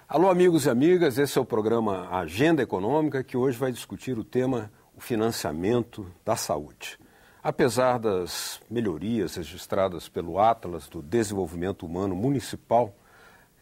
Alô, amigos e amigas, esse é o programa Agenda Econômica, que hoje vai discutir o tema o financiamento da saúde. Apesar das melhorias registradas pelo Atlas do Desenvolvimento Humano Municipal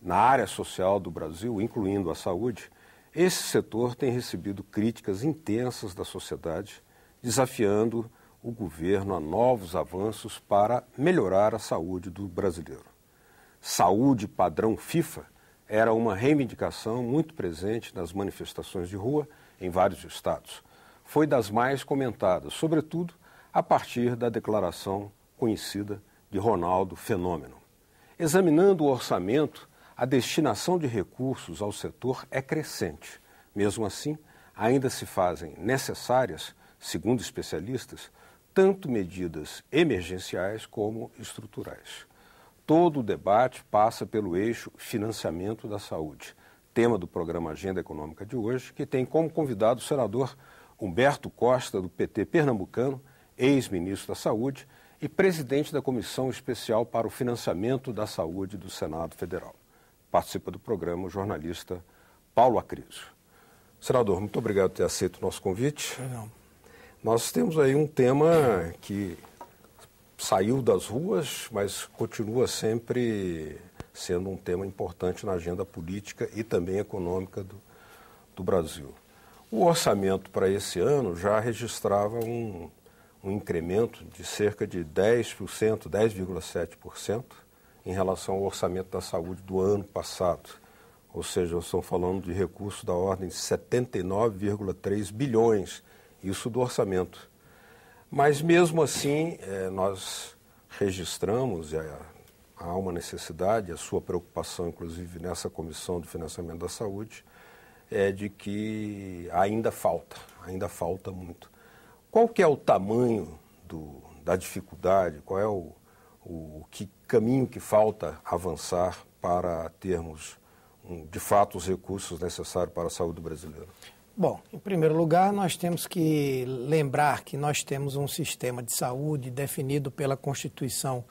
na área social do Brasil, incluindo a saúde, esse setor tem recebido críticas intensas da sociedade, desafiando o governo a novos avanços para melhorar a saúde do brasileiro. Saúde padrão FIFA era uma reivindicação muito presente nas manifestações de rua em vários estados. Foi das mais comentadas, sobretudo a partir da declaração conhecida de Ronaldo Fenômeno. Examinando o orçamento, a destinação de recursos ao setor é crescente. Mesmo assim, ainda se fazem necessárias, segundo especialistas, tanto medidas emergenciais como estruturais. Todo o debate passa pelo eixo financiamento da saúde, tema do programa Agenda Econômica de hoje, que tem como convidado o senador Humberto Costa, do PT pernambucano, ex-ministro da Saúde e presidente da Comissão Especial para o Financiamento da Saúde do Senado Federal. Participa do programa o jornalista Paulo Acrisio. Senador, muito obrigado por ter aceito o nosso convite. Não. Nós temos aí um tema que saiu das ruas, mas continua sempre sendo um tema importante na agenda política e também econômica do Brasil. O orçamento para esse ano já registrava um incremento de cerca de 10%, 10,7% em relação ao orçamento da saúde do ano passado. Ou seja, nós estamos falando de recursos da ordem de 79,3 bilhões, isso do orçamento. Mas mesmo assim, nós registramos, há uma necessidade, a sua preocupação, inclusive nessa Comissão de Financiamento da Saúde, é de que ainda falta muito. Qual que é o tamanho da dificuldade, qual é o caminho que falta avançar para termos, de fato, os recursos necessários para a saúde brasileira? Bom, em primeiro lugar, nós temos que lembrar que nós temos um sistema de saúde definido pela Constituição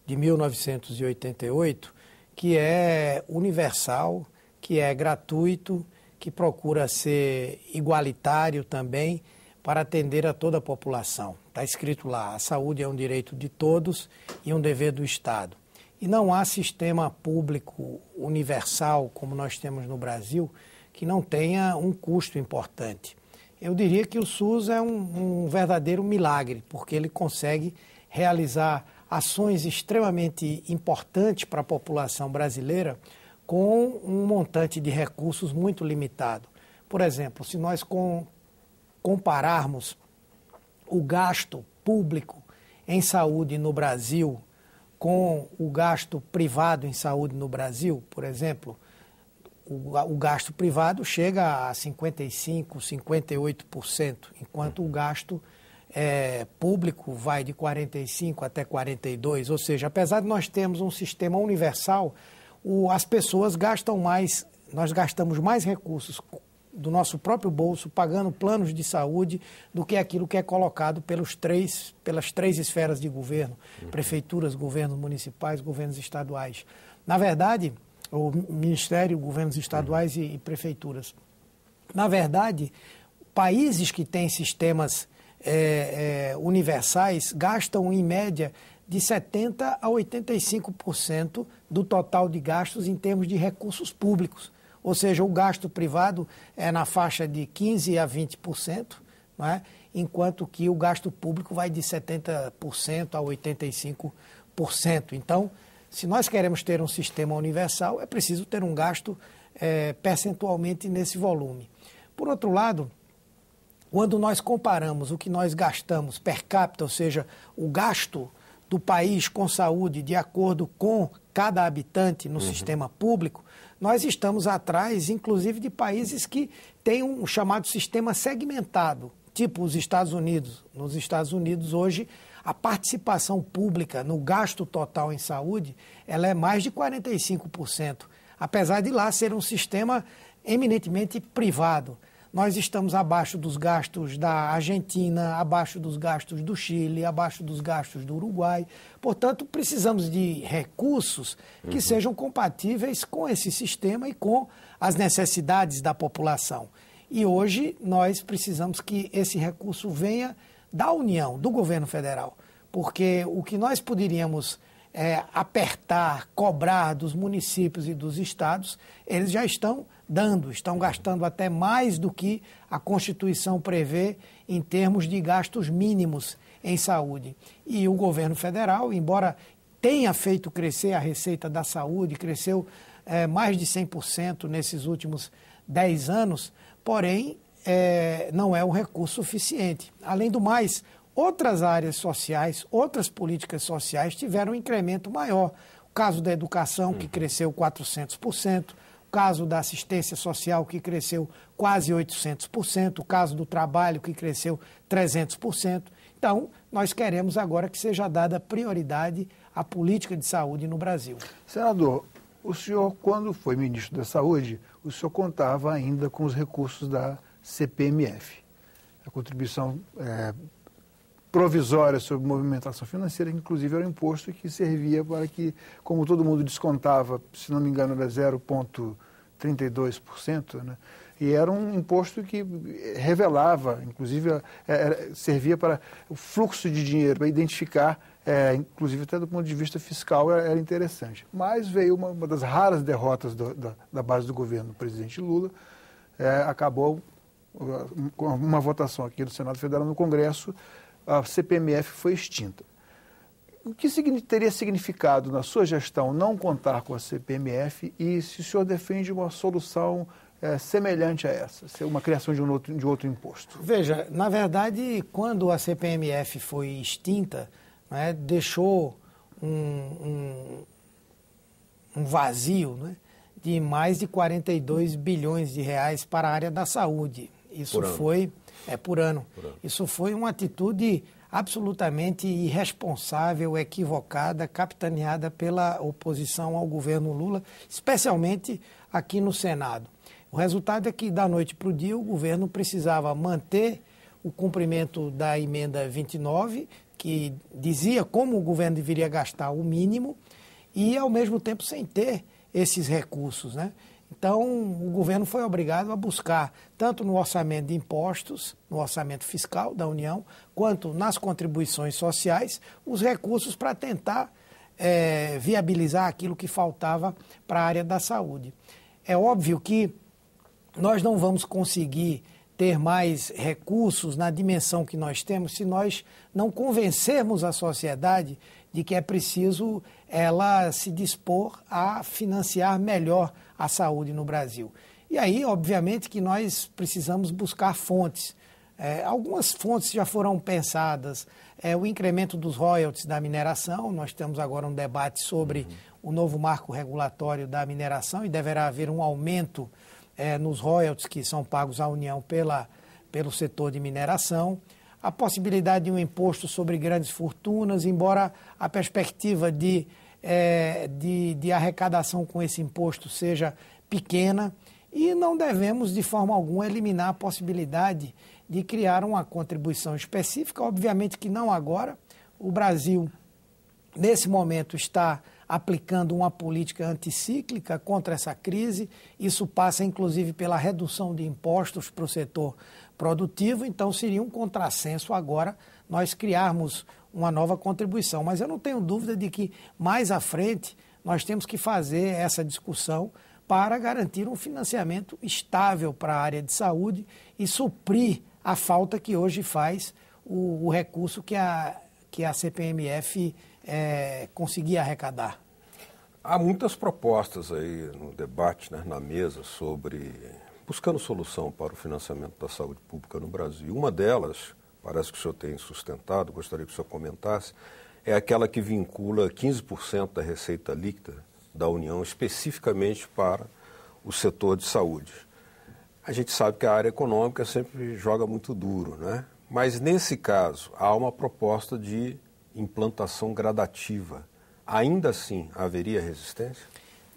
de 1988, que é universal, que é gratuito, que procura ser igualitário também para atender a toda a população. Está escrito lá, a saúde é um direito de todos e um dever do Estado. E não há sistema público universal, como nós temos no Brasil, que não tenha um custo importante. Eu diria que o SUS é um verdadeiro milagre, porque ele consegue realizar ações extremamente importantes para a população brasileira com um montante de recursos muito limitado. Por exemplo, se nós compararmos o gasto público em saúde no Brasil com o gasto privado em saúde no Brasil, por exemplo, o gasto privado chega a 55%, 58%, enquanto o gasto público vai de 45% até 42%. Ou seja, apesar de nós termos um sistema universal, as pessoas gastam mais, nós gastamos mais recursos do nosso próprio bolso, pagando planos de saúde, do que aquilo que é colocado pelas três esferas de governo, prefeituras, governos municipais, governos estaduais. Na verdade, o Ministério, governos estaduais e prefeituras. Na verdade, países que têm sistemas universais gastam, em média, de 70% a 85% do total de gastos em termos de recursos públicos. Ou seja, o gasto privado é na faixa de 15% a 20%, não é? Enquanto que o gasto público vai de 70% a 85%. Então, se nós queremos ter um sistema universal, é preciso ter um gasto percentualmente nesse volume. Por outro lado, quando nós comparamos o que nós gastamos per capita, ou seja, o gasto do país com saúde de acordo com cada habitante no sistema público, nós estamos atrás, inclusive, de países que têm um chamado sistema segmentado, tipo os Estados Unidos. Nos Estados Unidos, hoje, a participação pública no gasto total em saúde, ela é mais de 45%, apesar de lá ser um sistema eminentemente privado. nós estamos abaixo dos gastos da Argentina, abaixo dos gastos do Chile, abaixo dos gastos do Uruguai. Portanto, precisamos de recursos que sejam compatíveis com esse sistema e com as necessidades da população. E hoje nós precisamos que esse recurso venha da União, do governo federal, porque o que nós poderíamos apertar, cobrar dos municípios e dos estados, eles já estão dando, estão gastando até mais do que a Constituição prevê em termos de gastos mínimos em saúde. E o governo federal, embora tenha feito crescer a receita da saúde, cresceu mais de 100% nesses últimos 10 anos, porém não é um recurso suficiente. Além do mais, outras áreas sociais, outras políticas sociais tiveram um incremento maior. O caso da educação, que cresceu 400%, o caso da assistência social, que cresceu quase 800%, o caso do trabalho, que cresceu 300%. Então, nós queremos agora que seja dada prioridade à política de saúde no Brasil. Senador, o senhor, quando foi ministro da Saúde, o senhor contava ainda com os recursos da CPMF, a contribuição provisória sobre movimentação financeira, que inclusive era um imposto que servia para que, como todo mundo descontava, se não me engano era 0,32%, né? E era um imposto que revelava, inclusive servia para o fluxo de dinheiro, para identificar, inclusive até do ponto de vista fiscal era interessante. Mas veio uma das raras derrotas da base do governo do presidente Lula, acabou com uma votação aqui no Senado Federal, no Congresso, a CPMF foi extinta. O que teria significado na sua gestão não contar com a CPMF e se o senhor defende uma solução semelhante a essa, ser uma criação de outro imposto? Veja, na verdade, quando a CPMF foi extinta, né, deixou um vazio, né, de mais de 42 bilhões de reais para a área da saúde. Isso foi por ano. Isso foi uma atitude absolutamente irresponsável, equivocada, capitaneada pela oposição ao governo Lula, especialmente aqui no Senado. O resultado é que, da noite para o dia, o governo precisava manter o cumprimento da emenda 29, que dizia como o governo deveria gastar o mínimo, e, ao mesmo tempo, sem ter esses recursos, né? Então, o governo foi obrigado a buscar, tanto no orçamento de impostos, no orçamento fiscal da União, quanto nas contribuições sociais, os recursos para tentar viabilizar aquilo que faltava para a área da saúde. É óbvio que nós não vamos conseguir ter mais recursos na dimensão que nós temos se nós não convencermos a sociedade de que é preciso ela se dispor a financiar melhor a saúde no Brasil. E aí, obviamente, que nós precisamos buscar fontes. Algumas fontes já foram pensadas. O incremento dos royalties da mineração, nós temos agora um debate sobre o novo marco regulatório da mineração e deverá haver um aumento nos royalties que são pagos à União pelo setor de mineração. A possibilidade de um imposto sobre grandes fortunas, embora a perspectiva de arrecadação com esse imposto seja pequena, e não devemos, de forma alguma, eliminar a possibilidade de criar uma contribuição específica. Obviamente que não agora. O Brasil, nesse momento, está aplicando uma política anticíclica contra essa crise. Isso passa, inclusive, pela redução de impostos para o setor produtivo, então seria um contrassenso agora nós criarmos uma nova contribuição. Mas eu não tenho dúvida de que mais à frente nós temos que fazer essa discussão para garantir um financiamento estável para a área de saúde e suprir a falta que hoje faz o recurso que a CPMF conseguia arrecadar. Há muitas propostas aí no debate, né, na mesa, sobre buscando solução para o financiamento da saúde pública no Brasil. Uma delas, parece que o senhor tem sustentado, gostaria que o senhor comentasse, é aquela que vincula 15% da receita líquida da União especificamente para o setor de saúde. A gente sabe que a área econômica sempre joga muito duro, né? Mas nesse caso há uma proposta de implantação gradativa. Ainda assim haveria resistência?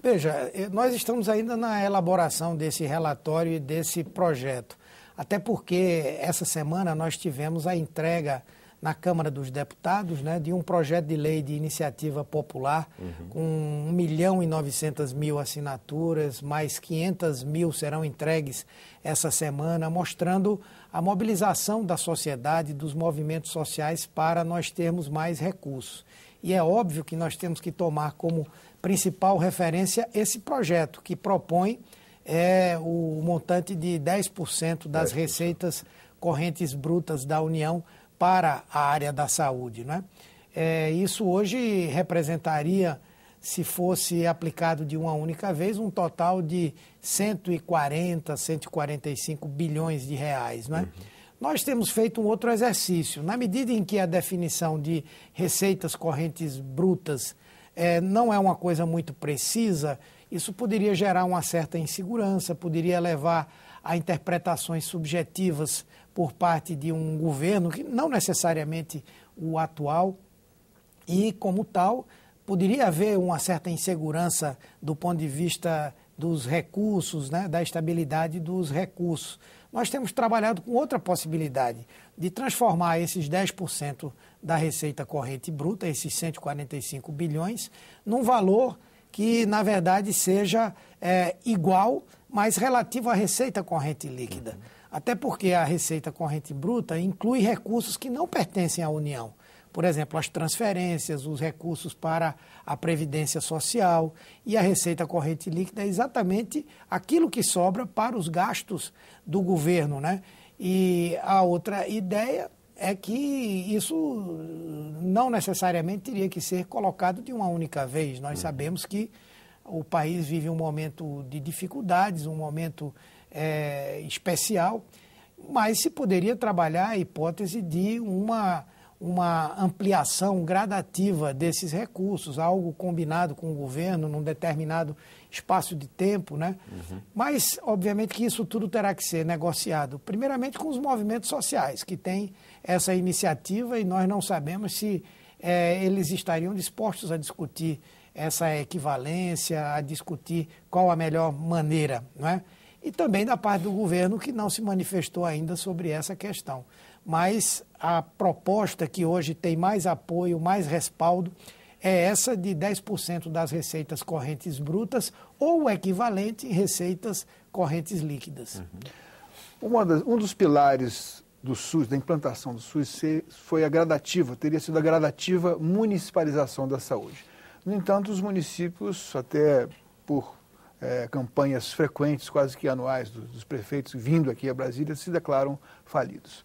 Veja, nós estamos ainda na elaboração desse relatório e desse projeto. até porque essa semana nós tivemos a entrega na Câmara dos Deputados, né, de um projeto de lei de iniciativa popular com 1.900.000 assinaturas, mais 500.000 serão entregues essa semana, mostrando a mobilização da sociedade, dos movimentos sociais para nós termos mais recursos. E é óbvio que nós temos que tomar como principal referência esse projeto, que propõe o montante de 10% das receitas correntes brutas da União para a área da saúde, né? Isso hoje representaria, se fosse aplicado de uma única vez, um total de 140, 145 bilhões de reais, né? Nós temos feito um outro exercício. Na medida em que a definição de receitas correntes brutas não é uma coisa muito precisa, isso poderia gerar uma certa insegurança, poderia levar a interpretações subjetivas por parte de um governo, que não necessariamente o atual, e, como tal, poderia haver uma certa insegurança do ponto de vista dos recursos, né, da estabilidade dos recursos. Nós temos trabalhado com outra possibilidade de transformar esses 10% da receita corrente bruta, esses 145 bilhões, num valor que, na verdade, seja igual, mas relativo à receita corrente líquida. Até porque a receita corrente bruta inclui recursos que não pertencem à União. Por exemplo, as transferências, os recursos para a Previdência Social, e a receita corrente líquida é exatamente aquilo que sobra para os gastos do governo, né? E a outra ideia é que isso não necessariamente teria que ser colocado de uma única vez. Nós sabemos que o país vive um momento de dificuldades, um momento especial, mas se poderia trabalhar a hipótese de uma ampliação gradativa desses recursos, algo combinado com o governo num determinado espaço de tempo, né? Mas, obviamente, que isso tudo terá que ser negociado, primeiramente com os movimentos sociais, que têm essa iniciativa, e nós não sabemos se eles estariam dispostos a discutir essa equivalência, a discutir qual a melhor maneira, não é? E também da parte do governo, que não se manifestou ainda sobre essa questão. Mas a proposta que hoje tem mais apoio, mais respaldo, é essa de 10% das receitas correntes brutas ou o equivalente em receitas correntes líquidas. Um dos pilares do SUS, da implantação do SUS, foi a gradativa, teria sido a gradativa municipalização da saúde. No entanto, os municípios, até por campanhas frequentes, quase que anuais, dos prefeitos vindo aqui a Brasília, se declaram falidos.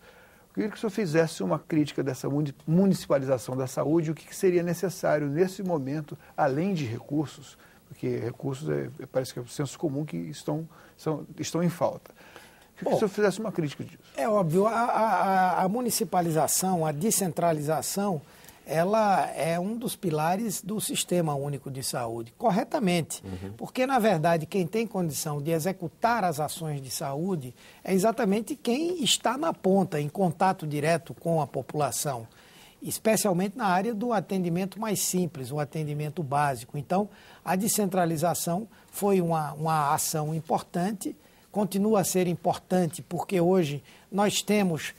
Eu queria que o senhor fizesse uma crítica dessa municipalização da saúde, o que seria necessário nesse momento, além de recursos, porque recursos parece que é o senso comum que estão em falta. Eu queria que o senhor fizesse uma crítica disso. É óbvio, a municipalização, a descentralização, ela é um dos pilares do Sistema Único de Saúde, corretamente, porque, na verdade, quem tem condição de executar as ações de saúde é exatamente quem está na ponta, em contato direto com a população, especialmente na área do atendimento mais simples, o atendimento básico. Então, a descentralização foi uma ação importante, continua a ser importante, porque hoje nós temos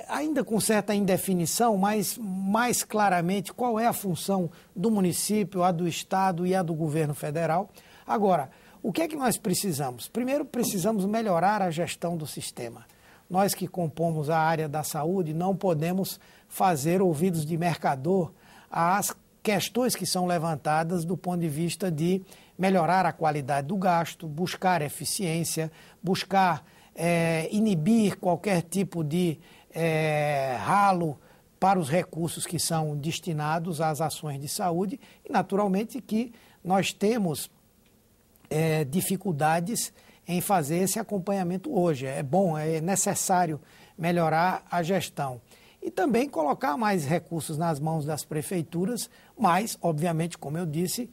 ainda com certa indefinição, mas mais claramente qual é a função do município, a do Estado e a do governo federal. Agora, o que é que nós precisamos? Primeiro, precisamos melhorar a gestão do sistema. Nós que compomos a área da saúde não podemos fazer ouvidos de mercador às questões que são levantadas do ponto de vista de melhorar a qualidade do gasto, buscar eficiência, buscar inibir qualquer tipo de ralo para os recursos que são destinados às ações de saúde e, naturalmente, que nós temos dificuldades em fazer esse acompanhamento hoje. É bom, é necessário melhorar a gestão. E também colocar mais recursos nas mãos das prefeituras, mas, obviamente, como eu disse,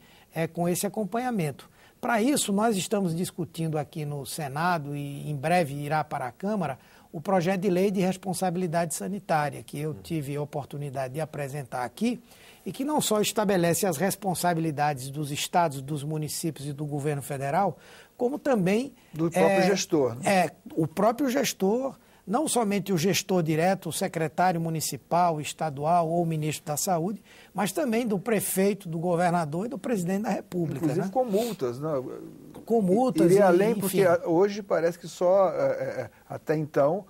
com esse acompanhamento. Para isso, nós estamos discutindo aqui no Senado e em breve irá para a Câmara o projeto de lei de responsabilidade sanitária, que eu tive a oportunidade de apresentar aqui, e que não só estabelece as responsabilidades dos estados, dos municípios e do governo federal, como também... Do próprio gestor. Né? O próprio gestor, não somente o gestor direto, o secretário municipal, estadual ou o ministro da Saúde, mas também do prefeito, do governador e do presidente da República. Inclusive, né? com multas. Né? Com multas. Iria além, porque hoje parece que só, até então,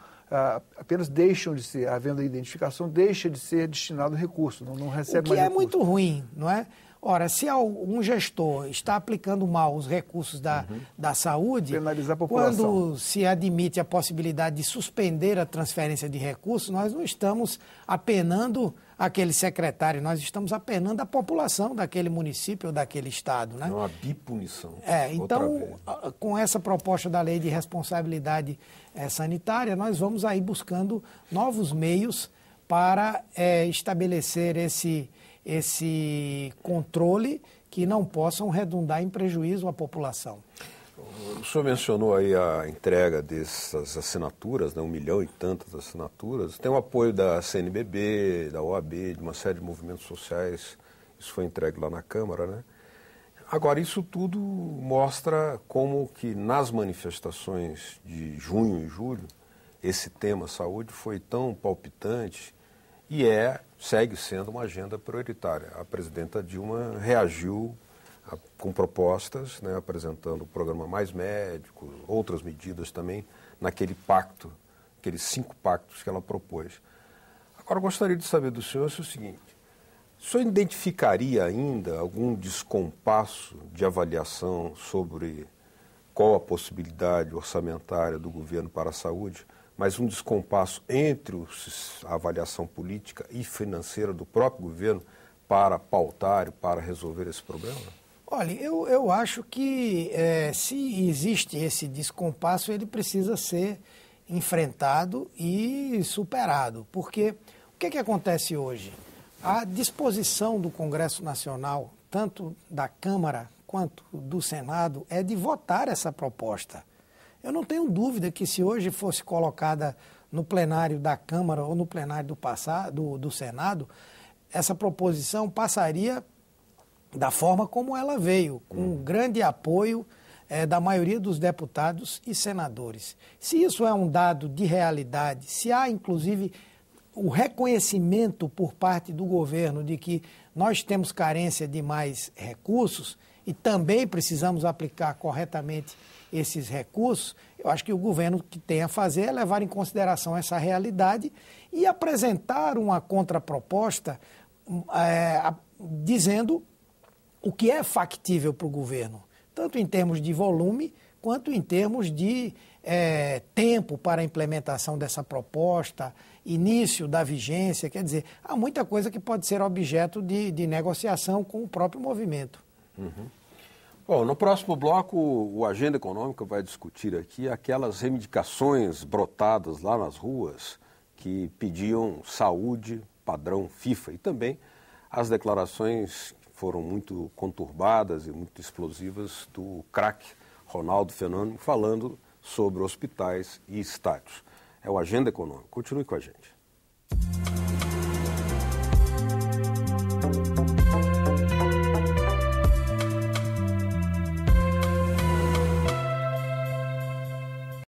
apenas deixam de ser, havendo a identificação, deixa de ser destinado recurso, não recebe mais recurso. O que é muito ruim, não é? Ora, se um gestor está aplicando mal os recursos da saúde, penalizar a população. Quando se admite a possibilidade de suspender a transferência de recursos, nós não estamos apenando aquele secretário, nós estamos apenando a população daquele município ou daquele estado. Né? É uma bipunição. Então, com essa proposta da lei de responsabilidade sanitária, nós vamos aí buscando novos meios para estabelecer esse controle que não possam redundar em prejuízo à população. O senhor mencionou aí a entrega dessas assinaturas, né, 1 milhão e tantas assinaturas. Tem o apoio da CNBB, da OAB, de uma série de movimentos sociais. Isso foi entregue lá na Câmara, né? Agora, isso tudo mostra como que nas manifestações de junho e julho, esse tema saúde foi tão palpitante e segue sendo uma agenda prioritária. A presidenta Dilma reagiu com propostas, né, apresentando o programa Mais Médicos, outras medidas também, naquele pacto, aqueles 5 pactos que ela propôs. Agora, eu gostaria de saber do senhor o seguinte: o senhor identificaria ainda algum descompasso de avaliação sobre qual a possibilidade orçamentária do governo para a saúde, mas um descompasso entre a avaliação política e financeira do próprio governo para pautar e para resolver esse problema? Olha, eu acho que se existe esse descompasso, ele precisa ser enfrentado e superado. Porque o que acontece hoje? A disposição do Congresso Nacional, tanto da Câmara quanto do Senado, é de votar essa proposta. Eu não tenho dúvida que se hoje fosse colocada no plenário da Câmara ou no plenário do Senado, essa proposição passaria da forma como ela veio, com grande apoio da maioria dos deputados e senadores. Se isso é um dado de realidade, se há inclusive o reconhecimento por parte do governo de que nós temos carência de mais recursos e também precisamos aplicar corretamente esses recursos, eu acho que o governo que tem a fazer é levar em consideração essa realidade e apresentar uma contraproposta dizendo o que é factível para o governo, tanto em termos de volume quanto em termos de tempo para a implementação dessa proposta, início da vigência. Quer dizer, há muita coisa que pode ser objeto de negociação com o próprio movimento. Uhum. Bom, no próximo bloco, o Agenda Econômica vai discutir aqui aquelas reivindicações brotadas lá nas ruas que pediam saúde padrão FIFA e também as declarações que foram muito conturbadas e muito explosivas do craque Ronaldo Fenômeno falando sobre hospitais e estádios. É o Agenda Econômica. Continue com a gente.